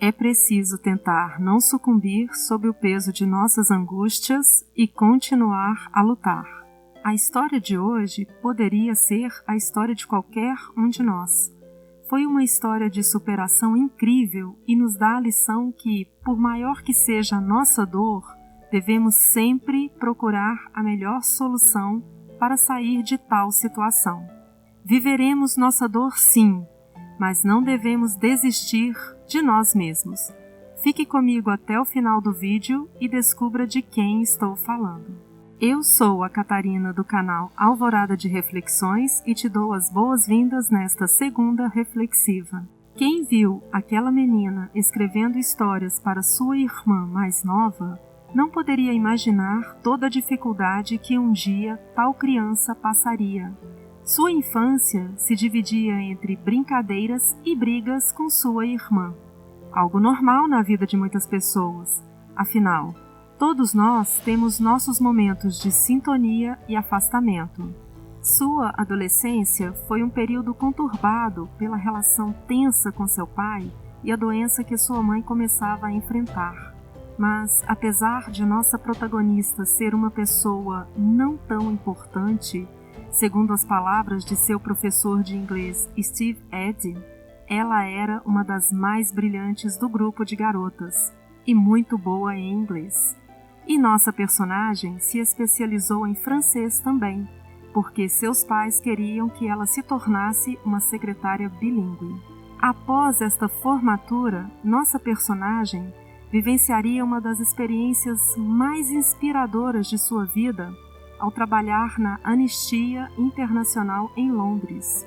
É preciso tentar não sucumbir sob o peso de nossas angústias e continuar a lutar. A história de hoje poderia ser a história de qualquer um de nós. Foi uma história de superação incrível e nos dá a lição que, por maior que seja a nossa dor, devemos sempre procurar a melhor solução para sair de tal situação. Viveremos nossa dor sim, mas não devemos desistir de nós mesmos. Fique comigo até o final do vídeo e descubra de quem estou falando. Eu sou a Catarina do canal Alvorada de Reflexões e te dou as boas-vindas nesta segunda reflexiva. Quem viu aquela menina escrevendo histórias para sua irmã mais nova não poderia imaginar toda a dificuldade que um dia tal criança passaria. Sua infância se dividia entre brincadeiras e brigas com sua irmã. Algo normal na vida de muitas pessoas. Afinal, todos nós temos nossos momentos de sintonia e afastamento. Sua adolescência foi um período conturbado pela relação tensa com seu pai e a doença que sua mãe começava a enfrentar. Mas, apesar de nossa protagonista ser uma pessoa não tão importante, segundo as palavras de seu professor de inglês Steve Eddy, ela era uma das mais brilhantes do grupo de garotas e muito boa em inglês. E nossa personagem se especializou em francês também, porque seus pais queriam que ela se tornasse uma secretária bilíngue. Após esta formatura, nossa personagem vivenciaria uma das experiências mais inspiradoras de sua vida ao trabalhar na Anistia Internacional em Londres.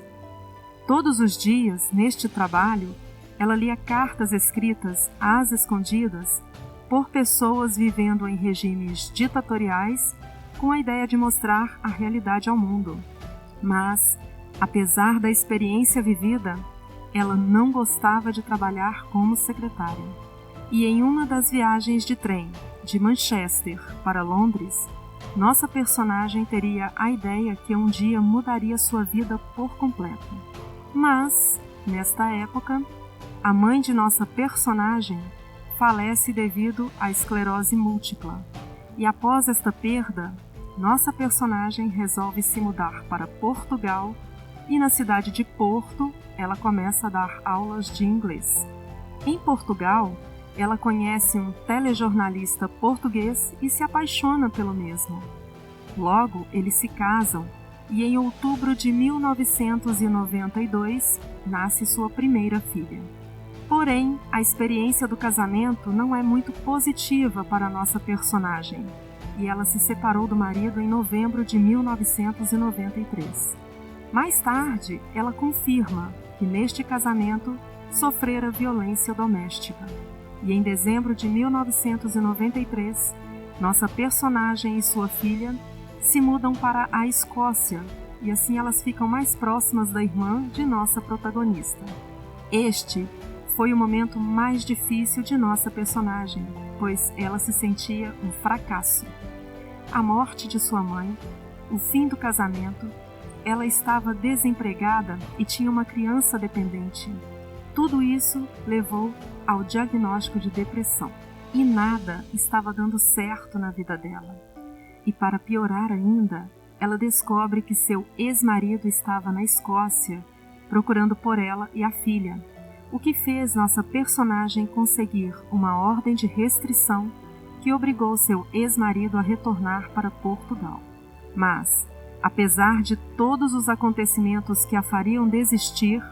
Todos os dias, neste trabalho, ela lia cartas escritas às escondidas por pessoas vivendo em regimes ditatoriais com a ideia de mostrar a realidade ao mundo. Mas, apesar da experiência vivida, ela não gostava de trabalhar como secretária. E em uma das viagens de trem de Manchester para Londres, nossa personagem teria a ideia que um dia mudaria sua vida por completo. Mas, nesta época, a mãe de nossa personagem falece devido à esclerose múltipla. E após esta perda, nossa personagem resolve se mudar para Portugal e na cidade de Porto ela começa a dar aulas de inglês. Em Portugal, ela conhece um telejornalista português e se apaixona pelo mesmo. Logo, eles se casam e em outubro de 1992 nasce sua primeira filha. Porém, a experiência do casamento não é muito positiva para nossa personagem e ela se separou do marido em novembro de 1993. Mais tarde, ela confirma que neste casamento sofrera violência doméstica. E em dezembro de 1993, nossa personagem e sua filha se mudam para a Escócia e assim elas ficam mais próximas da irmã de nossa protagonista. Este foi o momento mais difícil de nossa personagem, pois ela se sentia um fracasso. A morte de sua mãe, o fim do casamento, ela estava desempregada e tinha uma criança dependente. Tudo isso levou ao diagnóstico de depressão e nada estava dando certo na vida dela. E para piorar ainda, ela descobre que seu ex-marido estava na Escócia procurando por ela e a filha, o que fez nossa personagem conseguir uma ordem de restrição que obrigou seu ex-marido a retornar para Portugal. Mas, apesar de todos os acontecimentos que a fariam desistir,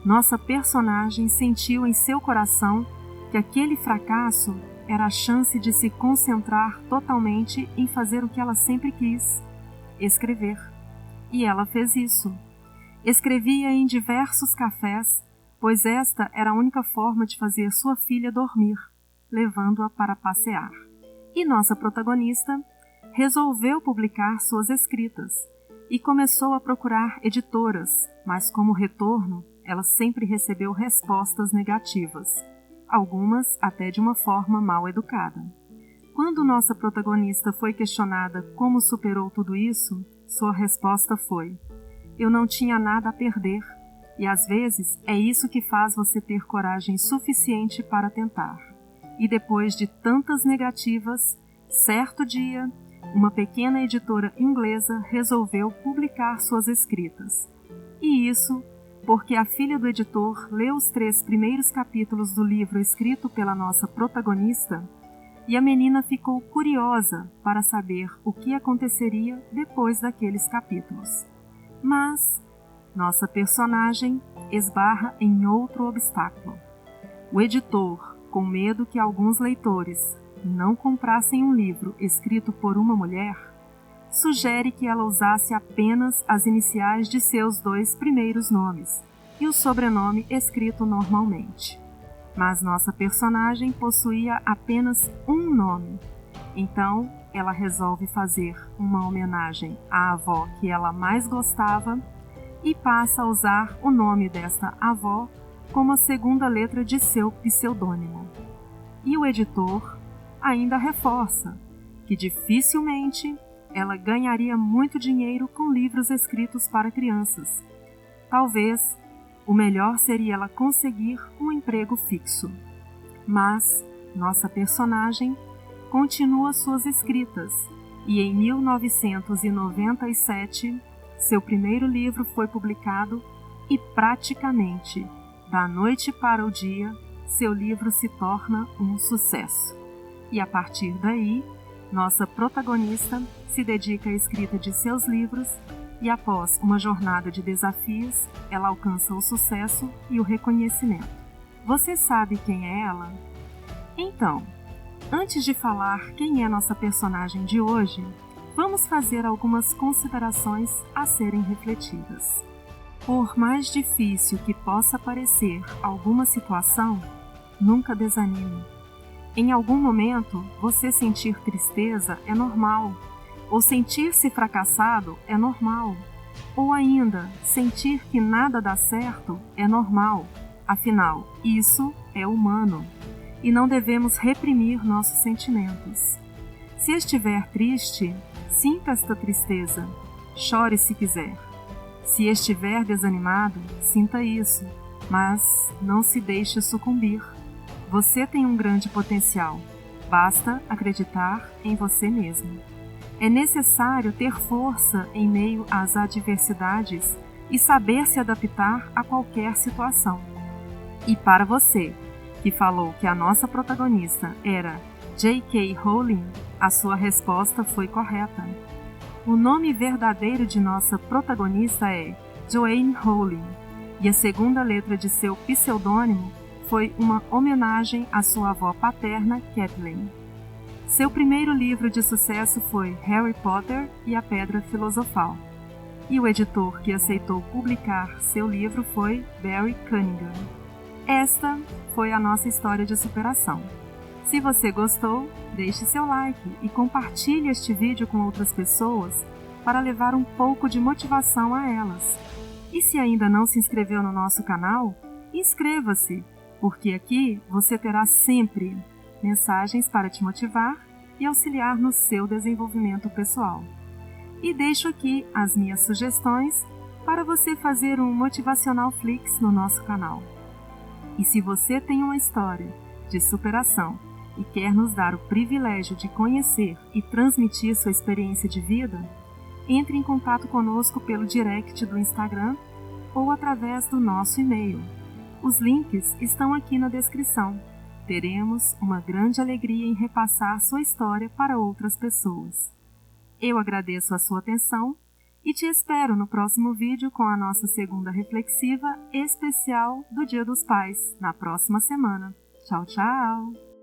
nossa personagem sentiu em seu coração que aquele fracasso era a chance de se concentrar totalmente em fazer o que ela sempre quis: escrever. E ela fez isso. Escrevia em diversos cafés, pois esta era a única forma de fazer sua filha dormir, levando-a para passear. E nossa protagonista resolveu publicar suas escritas e começou a procurar editoras, mas como retorno, ela sempre recebeu respostas negativas, algumas até de uma forma mal educada. Quando nossa protagonista foi questionada como superou tudo isso, sua resposta foi: "Eu não tinha nada a perder. E às vezes é isso que faz você ter coragem suficiente para tentar. E depois de tantas negativas, certo dia, uma pequena editora inglesa resolveu publicar suas escritas. E isso porque a filha do editor leu os 3 primeiros capítulos do livro escrito pela nossa protagonista e a menina ficou curiosa para saber o que aconteceria depois daqueles capítulos. Mas nossa personagem esbarra em outro obstáculo. O editor, com medo que alguns leitores não comprassem um livro escrito por uma mulher, sugere que ela usasse apenas as iniciais de seus 2 primeiros nomes e o sobrenome escrito normalmente. Mas nossa personagem possuía apenas um nome, então ela resolve fazer uma homenagem à avó que ela mais gostava e passa a usar o nome desta avó como a segunda letra de seu pseudônimo. E o editor ainda reforça que dificilmente ela ganharia muito dinheiro com livros escritos para crianças. Talvez o melhor seria ela conseguir um emprego fixo. Mas nossa personagem continua suas escritas e em 1997 seu primeiro livro foi publicado e praticamente, da noite para o dia, seu livro se torna um sucesso. E a partir daí, nossa protagonista se dedica à escrita de seus livros e após uma jornada de desafios, ela alcança o sucesso e o reconhecimento. Você sabe quem é ela? Então, antes de falar quem é nossa personagem de hoje, vamos fazer algumas considerações a serem refletidas. Por mais difícil que possa parecer alguma situação, nunca desanime. Em algum momento, você sentir tristeza é normal, ou sentir-se fracassado é normal, ou ainda, sentir que nada dá certo é normal. Afinal, isso é humano, e não devemos reprimir nossos sentimentos. Se estiver triste, sinta esta tristeza, chore se quiser. Se estiver desanimado, sinta isso, mas não se deixe sucumbir. Você tem um grande potencial, basta acreditar em você mesmo. É necessário ter força em meio às adversidades e saber se adaptar a qualquer situação. E para você, que falou que a nossa protagonista era J.K. Rowling, a sua resposta foi correta. O nome verdadeiro de nossa protagonista é Joanne Rowling, e a segunda letra de seu pseudônimo foi uma homenagem à sua avó paterna, Kathleen. Seu primeiro livro de sucesso foi Harry Potter e a Pedra Filosofal, e o editor que aceitou publicar seu livro foi Barry Cunningham. Esta foi a nossa história de superação. Se você gostou, deixe seu like e compartilhe este vídeo com outras pessoas para levar um pouco de motivação a elas. E se ainda não se inscreveu no nosso canal, inscreva-se, porque aqui você terá sempre mensagens para te motivar e auxiliar no seu desenvolvimento pessoal. E deixo aqui as minhas sugestões para você fazer um Motivacional Flix no nosso canal. E se você tem uma história de superação e quer nos dar o privilégio de conhecer e transmitir sua experiência de vida, entre em contato conosco pelo direct do Instagram ou através do nosso e-mail. Os links estão aqui na descrição. Teremos uma grande alegria em repassar sua história para outras pessoas. Eu agradeço a sua atenção e te espero no próximo vídeo com a nossa segunda reflexiva especial do Dia dos Pais, na próxima semana. Tchau, tchau!